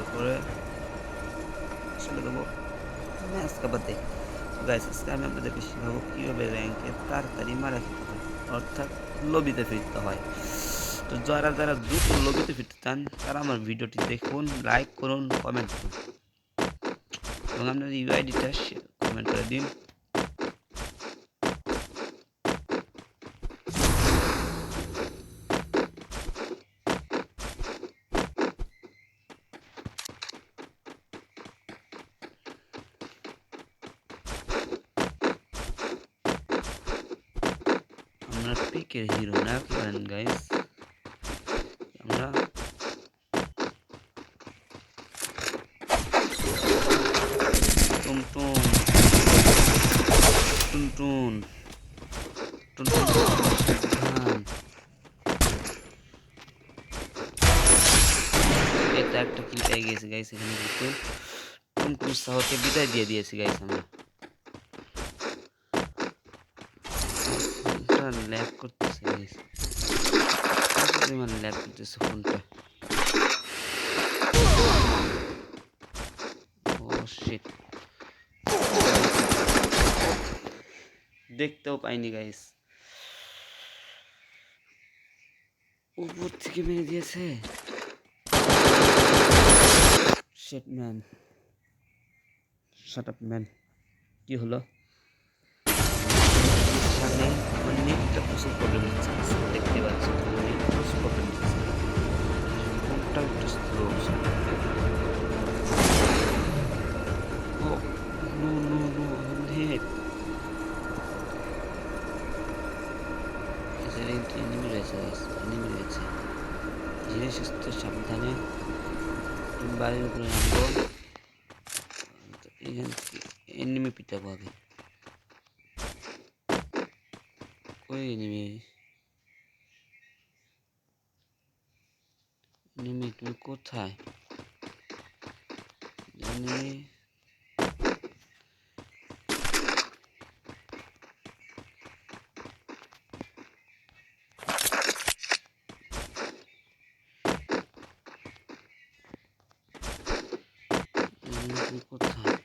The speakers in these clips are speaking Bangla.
তারপরে চলে দেবো ম্যাচ কাপাতে। গাইস আজকে আমি আপনাদেরকে শেখাবো কীভাবে র্যাঙ্কে তাড়াতাড়ি মারা খেতে হয়, অর্থাৎ লবিতে ফিরতে হয়। তো যারা যারা দ্রুত লবিতে ফিরতে চান তারা আমার ভিডিওটি দেখুন, লাইক করুন, কমেন্ট করুন এবং আপনার ইউআইডিটা কমেন্ট করে দিন। আমরা পিকের হিরো না কি করেন গাইস, আমরা টুনটুন টুনটুন টুনটুন ধান এটা একটা কিল পেয়ে গেছি গাইস। এখানে কিন্তু টুনটুন সাহকে বিদায় দিয়ে দিয়েছি গাইস। আমরা ল্যাগ করতেছে গাইস, ল্যাগ করতেছে ফোনটা। ও শিট, দেখতেও পাইনি গাইস, উপর থেকে মেরে দিয়েছে। Shit man, shut up man. কি হলো? সামনে আমার নেটটা প্রচুর প্রবলেম হচ্ছে, দেখতে পাচ্ছি আমার নেট প্রচুর প্রবলেম হচ্ছে, ফোনটা একটু স্লো। ও নো নো নো, আমার নেট এনিমি রয়েছে গাইস, এনিমি রয়েছে। ধীরে সুস্থ সাবধানে বাড়ির উপরে নামবো, এখান থেকে এনিমি পিটাবো আগে। ওই এনিমি, এনিমি তুমি কোথায়? এনিমি তুমি কোথায়?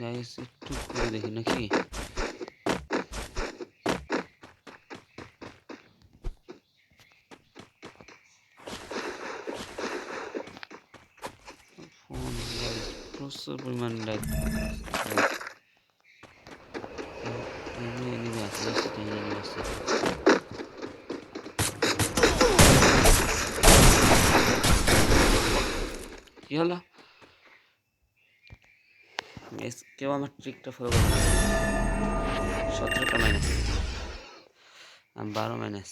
গাইস একটু করে দেখি নাকি। ফোন গাইস প্রচুর পরিমাণ ল্যাগ। এনিমি আছে, এনিমি আছে। কি হলো? কেউ আমার ট্রিকটা ফলো করবে না। 17টা মাইনাস, 12 মাইনাস।